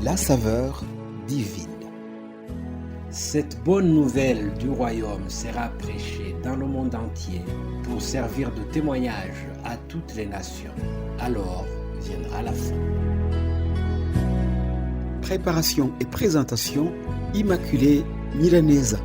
La saveur divine. Cette bonne nouvelle du royaume sera prêchée dans le monde entier pour servir de témoignage à toutes les nations. Alors viendra la fin. Préparation et présentation, Immaculée Milanesa.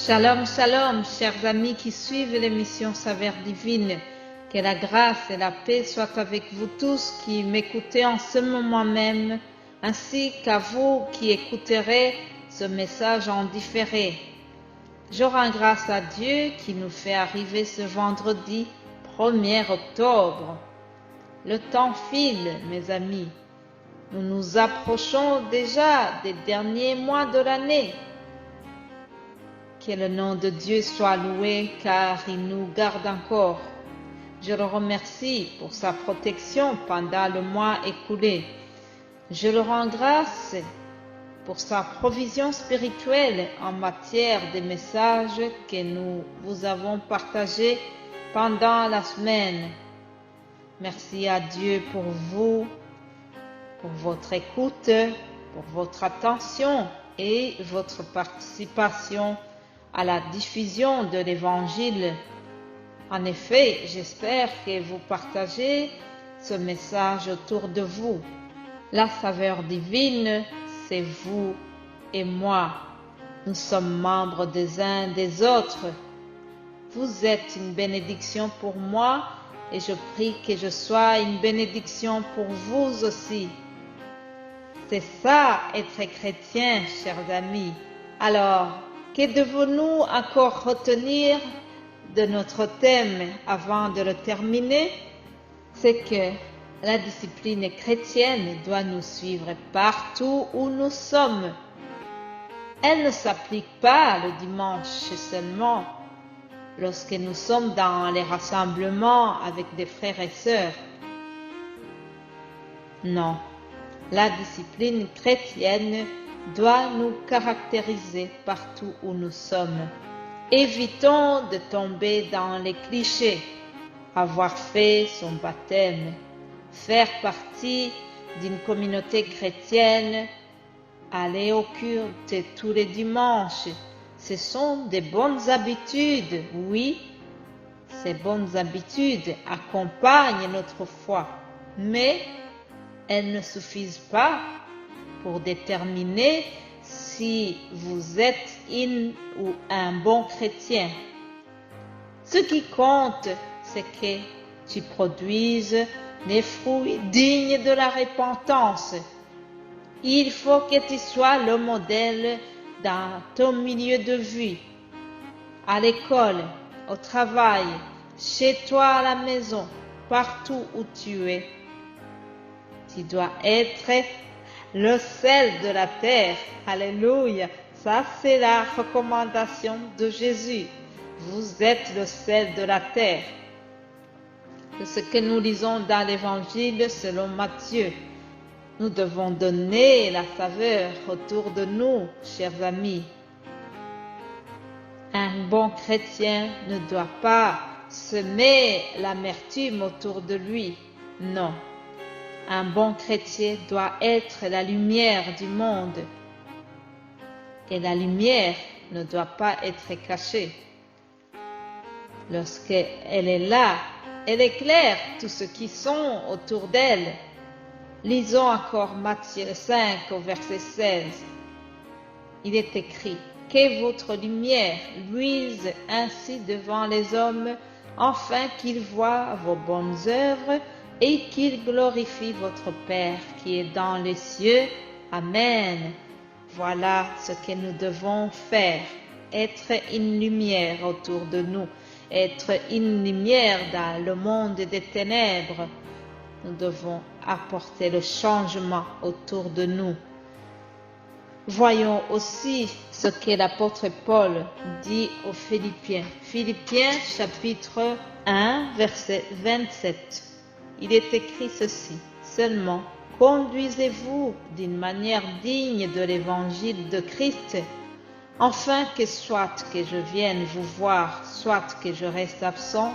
Shalom, shalom, chers amis qui suivent l'émission Saveur Divine. Que la grâce et la paix soient avec vous tous qui m'écoutez en ce moment même, ainsi qu'à vous qui écouterez ce message en différé. Je rends grâce à Dieu qui nous fait arriver ce vendredi 1er octobre. Le temps file, mes amis. Nous nous approchons déjà des derniers mois de l'année. Que le nom de Dieu soit loué car il nous garde encore. Je le remercie pour sa protection pendant le mois écoulé. Je le rends grâce pour sa provision spirituelle en matière des messages que nous vous avons partagés pendant la semaine. Merci à Dieu pour vous, pour votre écoute, pour votre attention et votre participation à la diffusion de l'Évangile. En effet, j'espère que vous partagez ce message autour de vous. La saveur divine, c'est vous et moi. Nous sommes membres des uns des autres. Vous êtes une bénédiction pour moi et je prie que je sois une bénédiction pour vous aussi. C'est ça, être chrétien, chers amis. Alors, que devons-nous encore retenir de notre thème avant de le terminer? C'est que la discipline chrétienne doit nous suivre partout où nous sommes. Elle ne s'applique pas le dimanche seulement, lorsque nous sommes dans les rassemblements avec des frères et sœurs. Non, la discipline chrétienne doit nous caractériser partout où nous sommes. Évitons de tomber dans les clichés. Avoir fait son baptême, faire partie d'une communauté chrétienne, aller au culte tous les dimanches, ce sont des bonnes habitudes, oui. Ces bonnes habitudes accompagnent notre foi, mais elles ne suffisent pas pour déterminer si vous êtes une ou un bon chrétien. Ce qui compte, c'est que tu produises des fruits dignes de la repentance. Il faut que tu sois le modèle dans ton milieu de vie, à l'école, au travail, chez toi à la maison, partout où tu es. Tu dois être le sel de la terre. Alléluia. Ça, c'est la recommandation de Jésus. Vous êtes le sel de la terre. C'est ce que nous lisons dans l'Évangile selon Matthieu. Nous devons donner la saveur autour de nous, chers amis. Un bon chrétien ne doit pas semer l'amertume autour de lui. Non. Un bon chrétien doit être la lumière du monde. Et la lumière ne doit pas être cachée. Lorsqu'elle est là, elle éclaire tous ceux qui sont autour d'elle. Lisons encore Matthieu 5 au verset 16. Il est écrit: que votre lumière luise ainsi devant les hommes, afin qu'ils voient vos bonnes œuvres et qu'il glorifie votre Père qui est dans les cieux. Amen. Voilà ce que nous devons faire, être une lumière autour de nous, être une lumière dans le monde des ténèbres. Nous devons apporter le changement autour de nous. Voyons aussi ce que l'apôtre Paul dit aux Philippiens. Philippiens chapitre 1 verset 27. Il est écrit ceci: seulement conduisez-vous d'une manière digne de l'évangile de Christ, afin que soit que je vienne vous voir, soit que je reste absent,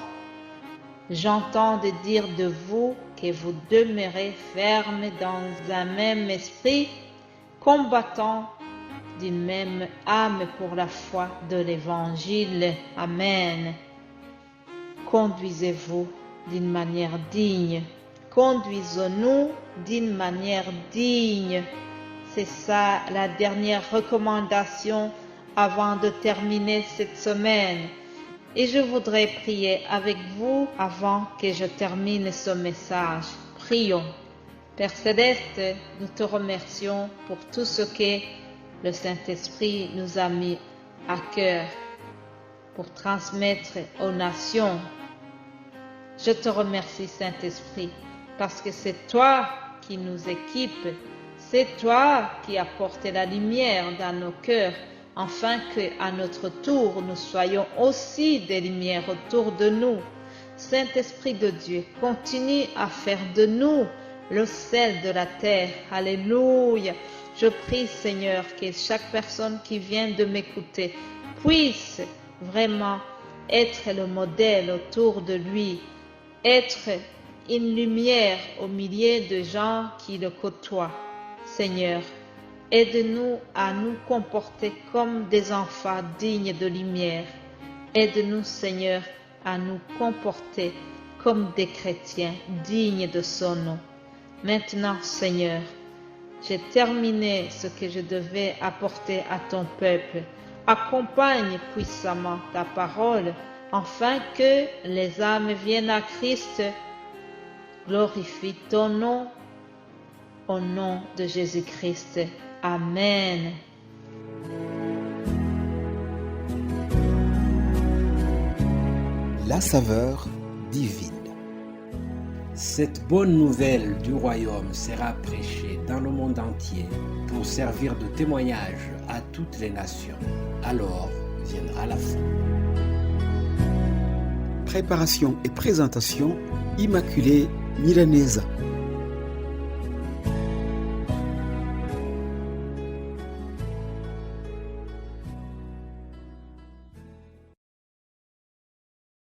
j'entends dire de vous que vous demeurez ferme dans un même esprit, combattant d'une même âme pour la foi de l'Évangile. Amen. Conduisez-vous d'une manière digne. Conduisons-nous d'une manière digne. C'est ça la dernière recommandation avant de terminer cette semaine. Et je voudrais prier avec vous avant que je termine ce message. Prions. Père Céleste, nous te remercions pour tout ce que le Saint-Esprit nous a mis à cœur pour transmettre aux nations. Je te remercie, Saint-Esprit, parce que c'est toi qui nous équipe, c'est toi qui apportes la lumière dans nos cœurs, afin qu'à notre tour, nous soyons aussi des lumières autour de nous. Saint-Esprit de Dieu, continue à faire de nous le sel de la terre. Alléluia. Je prie, Seigneur, que chaque personne qui vient de m'écouter puisse vraiment être le modèle autour de lui, être une lumière au milieu de gens qui le côtoient. Seigneur, aide-nous à nous comporter comme des enfants dignes de lumière. Aide-nous, Seigneur, à nous comporter comme des chrétiens dignes de son nom. Maintenant, Seigneur, j'ai terminé ce que je devais apporter à ton peuple. Accompagne puissamment ta parole, afin que les âmes viennent à Christ. Glorifie ton nom, au nom de Jésus-Christ. Amen. La saveur divine. Cette bonne nouvelle du royaume sera prêchée dans le monde entier pour servir de témoignage à toutes les nations. Alors viendra la fin. Préparation et présentation, Immaculée Milanesa.